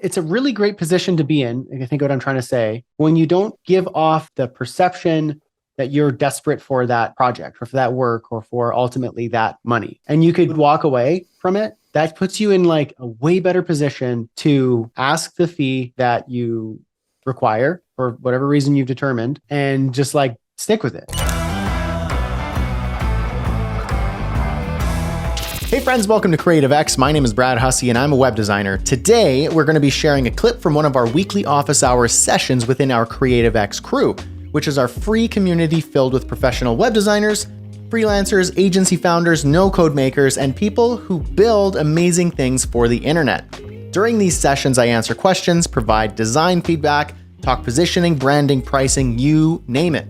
It's a really great position to be in. I think what I'm trying to say, when you don't give off the perception that you're desperate for that project or for that work or for ultimately that money, and you could walk away from it, that puts you in like a way better position to ask the fee that you require for whatever reason you've determined and just like stick with it. Hey friends, welcome to Creative X. My name is Brad Hussey and I'm a web designer. Today, we're going to be sharing a clip from one of our weekly office hours sessions within our Creative X crew, which is our free community filled with professional web designers, freelancers, agency founders, no-code makers, and people who build amazing things for the internet. During these sessions, I answer questions, provide design feedback, talk positioning, branding, pricing, you name it.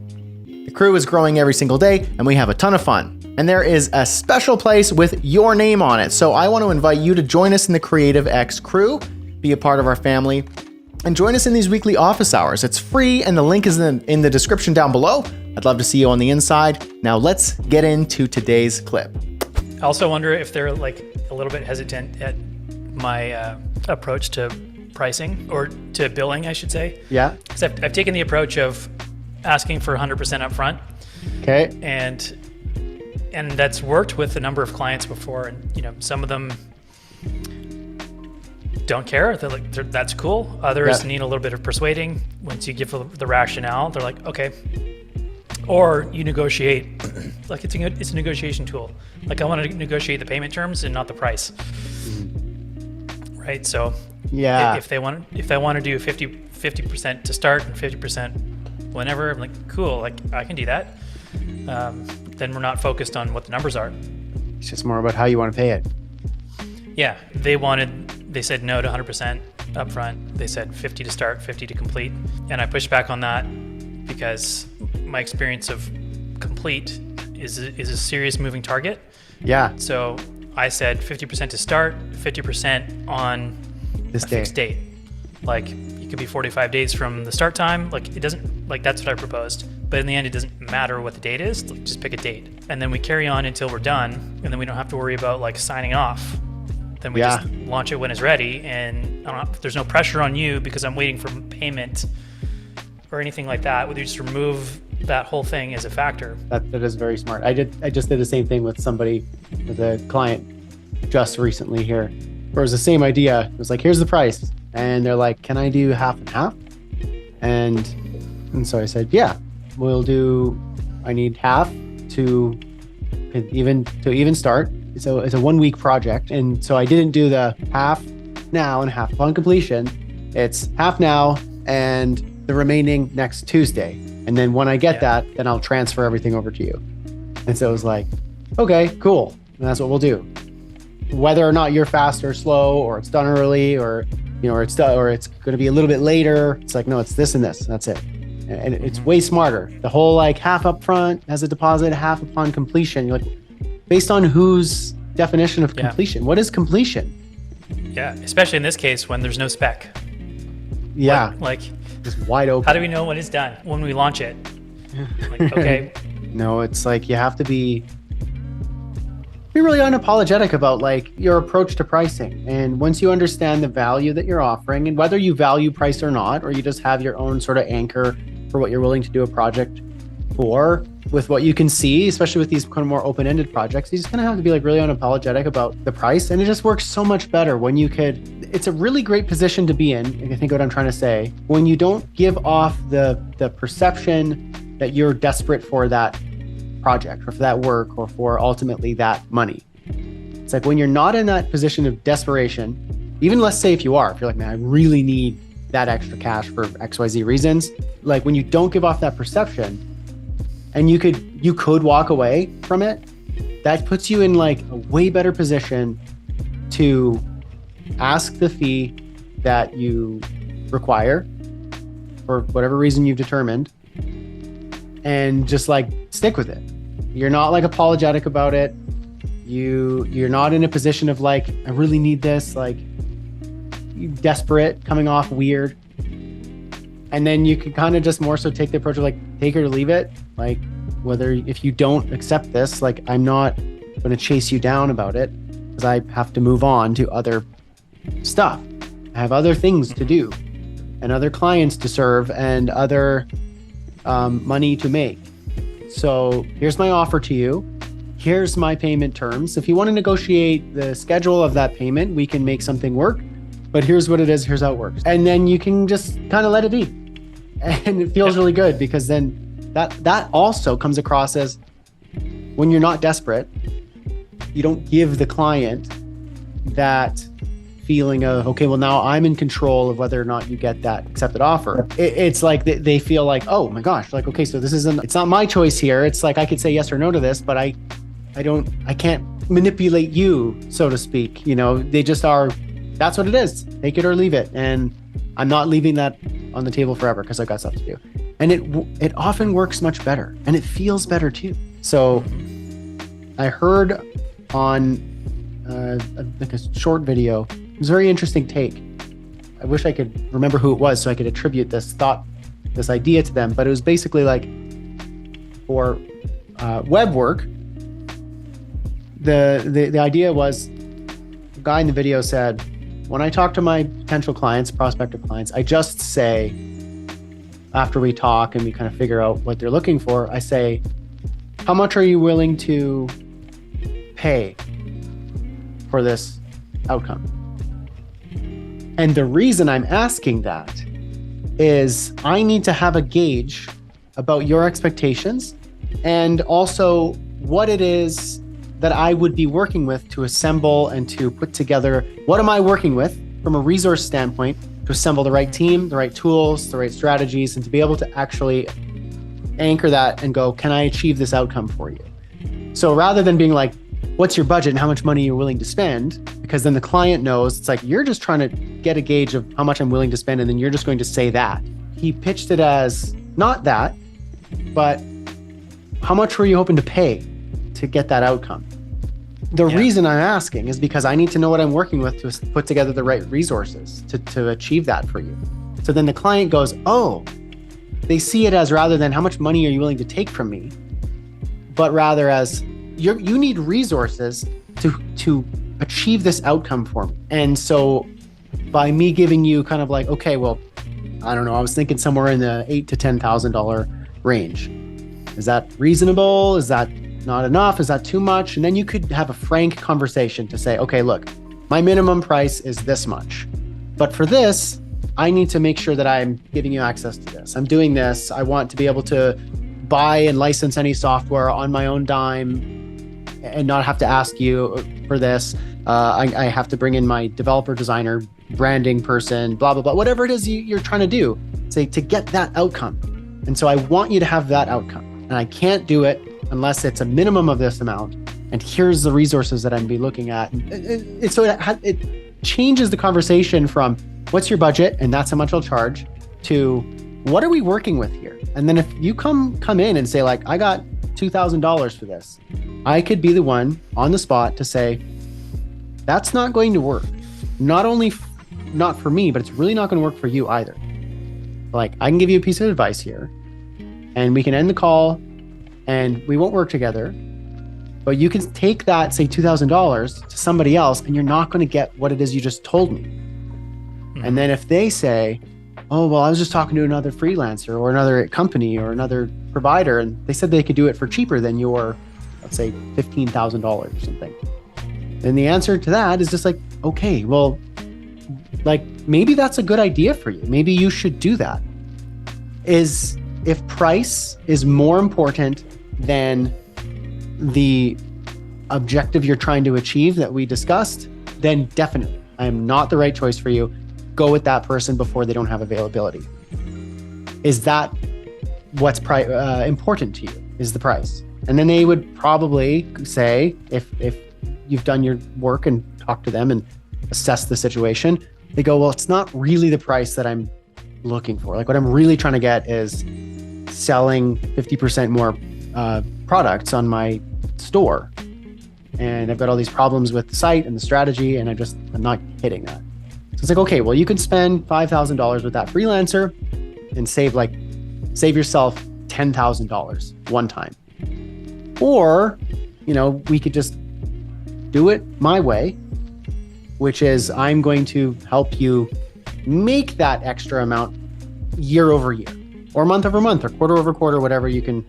The crew is growing every single day and we have a ton of fun. And there is a special place with your name on it. So I want to invite you to join us in the Creative X crew, be a part of our family, and join us in these weekly office hours. It's free and the link is in the description down below. I'd love to see you on the inside. Now let's get into today's clip. I also wonder if they're like a little bit hesitant at my approach to pricing or to billing, I should say. Yeah. Because I've taken the approach of asking for 100% upfront. Okay. And that's worked with a number of clients before, and some of them don't care. They're like, that's cool. Others need a little bit of persuading. Once you give the rationale, they're like, okay. Or you negotiate, like it's a negotiation tool. Like I want to negotiate the payment terms and not the price, right? So yeah, if they want to do 50% to start and 50% whenever, I'm like, cool, like I can do that. Then we're not focused on what the numbers are. It's just more about how you want to pay it. Yeah, they said no to 100% upfront. They said 50 to start, 50 to complete. And I pushed back on that because my experience of complete is a serious moving target. Yeah. So I said 50% to start, 50% on this fixed date. Like it could be 45 days from the start time. Like it doesn't, like that's what I proposed. But in the end, it doesn't matter what the date is. Like, just pick a date. And then we carry on until we're done. And then we don't have to worry about like signing off. Then we just launch it when it's ready. And there's no pressure on you because I'm waiting for payment or anything like that. We just remove that whole thing as a factor. That is very smart. I just did the same thing with a client just recently here. Where it was the same idea. It was like, here's the price. And they're like, can I do half and half? And so I said, yeah. I need half to even start. So it's a 1 week project. And so I didn't do the half now and half upon completion. It's half now and the remaining next Tuesday. And then when I get that, then I'll transfer everything over to you. And so it was like, okay, cool. And that's what we'll do. Whether or not you're fast or slow, or it's done early, or it's going to be a little bit later. It's like, no, it's this and this. That's it. And it's way smarter. The whole like half up front as a deposit, half upon completion. You're like, based on whose definition of completion? What is completion? Yeah, especially in this case when there's no spec. Yeah, like just wide open. How do we know when it's done? When we launch it? Like, okay. No, it's like you have to be really unapologetic about like your approach to pricing. And once you understand the value that you're offering, and whether you value price or not, or you just have your own sort of anchor for what you're willing to do a project for, with what you can see, especially with these kind of more open-ended projects, you just kind of have to be like really unapologetic about the price. And it just works so much better when it's a really great position to be in. I think what I'm trying to say, when you don't give off the perception that you're desperate for that project or for that work or for ultimately that money. It's like when you're not in that position of desperation, even let's say if you're like, man, I really need that extra cash for XYZ reasons. Like when you don't give off that perception and you could walk away from it, that puts you in like a way better position to ask the fee that you require for whatever reason you've determined and just like stick with it. You're not like apologetic about it. You're not in a position of like, I really need this, like desperate, coming off weird. And then you can kind of just more so take the approach of like, take it or leave it. Like if you don't accept this, like I'm not going to chase you down about it because I have to move on to other stuff. I have other things to do and other clients to serve and other money to make. So here's my offer to you. Here's my payment terms. If you want to negotiate the schedule of that payment, we can make something work. But here's what it is. Here's how it works. And then you can just kind of let it be. And it feels really good, because then that also comes across as, when you're not desperate, you don't give the client that feeling of, okay, well, now I'm in control of whether or not you get that accepted offer. It's like they feel like, oh my gosh, like, okay, so it's not my choice here. It's like, I could say yes or no to this, but I can't manipulate you, so to speak. They just are, that's what it is. Take it or leave it. And I'm not leaving that on the table forever, because I've got stuff to do. And it often works much better, and it feels better too. So I heard on like a short video, it was a very interesting take. I wish I could remember who it was so I could attribute this idea to them. But it was basically like, for web work, the idea was, the guy in the video said, when I talk to my potential clients, prospective clients, I just say, after we talk and we kind of figure out what they're looking for, I say, how much are you willing to pay for this outcome? And the reason I'm asking that is I need to have a gauge about your expectations, and also what it is that I would be working with to assemble and to put together. What am I working with from a resource standpoint to assemble the right team, the right tools, the right strategies, and to be able to actually anchor that and go, can I achieve this outcome for you? So rather than being like, what's your budget and how much money you're willing to spend? Because then the client knows, it's like, you're just trying to get a gauge of how much I'm willing to spend, and then you're just going to say that. He pitched it as not that, but how much were you hoping to pay to get that outcome? The reason I'm asking is because I need to know what I'm working with to put together the right resources to achieve that for you. So then the client goes, oh, they see it as, rather than how much money are you willing to take from me, but rather as, you need resources to achieve this outcome for me. And so by me giving you kind of like, okay, well, I don't know, I was thinking somewhere in the $8,000 to $10,000 range. Is that reasonable? Is that not enough? Is that too much? And then you could have a frank conversation to say, okay, look, my minimum price is this much, but for this, I need to make sure that I'm giving you access to this. I'm doing this. I want to be able to buy and license any software on my own dime and not have to ask you for this. I have to bring in my developer, designer, branding person, blah, blah, blah, whatever it is you're trying to do, say, to get that outcome. And so I want you to have that outcome. And I can't do it unless it's a minimum of this amount. And here's the resources that I'm be looking at. So it changes the conversation from, what's your budget? And that's how much I'll charge, to what are we working with here? And then if you come in and say, like, I got $2,000 for this, I could be the one on the spot to say, that's not going to work. Not only not for me, but it's really not going to work for you either. Like, I can give you a piece of advice here, and we can end the call and we won't work together, but you can take that, say $2,000 to somebody else, and you're not going to get what it is you just told me. Mm-hmm. And then if they say, oh, well, I was just talking to another freelancer or another company or another provider, and they said they could do it for cheaper than your, let's say, $15,000 or something. And the answer to that is just like, okay, well, like, maybe that's a good idea for you. Maybe you should do that. If price is more important than the objective you're trying to achieve that we discussed, then definitely, I am not the right choice for you. Go with that person before they don't have availability. Is that what's important to you, is the price? And then they would probably say, if you've done your work and talked to them and assessed the situation, they go, well, it's not really the price that I'm looking for. Like, what I'm really trying to get is selling 50% more products on my store. And I've got all these problems with the site and the strategy, and I'm not hitting that. So it's like, okay, well, you could spend $5,000 with that freelancer and save yourself $10,000 one time. Or, we could just do it my way which is I'm going to help you make that extra amount year over year, or month over month, or quarter over quarter, whatever you can,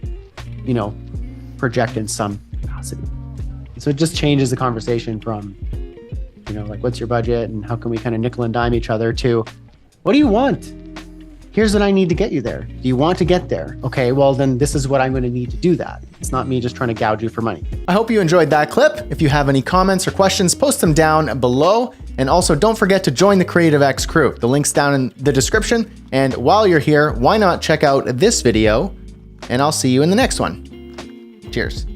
project in some capacity. So it just changes the conversation from, like, what's your budget and how can we kind of nickel and dime each other, to what do you want? Here's what I need to get you there. Do you want to get there? Okay, well then this is what I'm going to need to do that. It's not me just trying to gouge you for money. I hope you enjoyed that clip. If you have any comments or questions, post them down below. And also don't forget to join the Creative X crew. The link's down in the description. And while you're here, why not check out this video? And I'll see you in the next one. Cheers.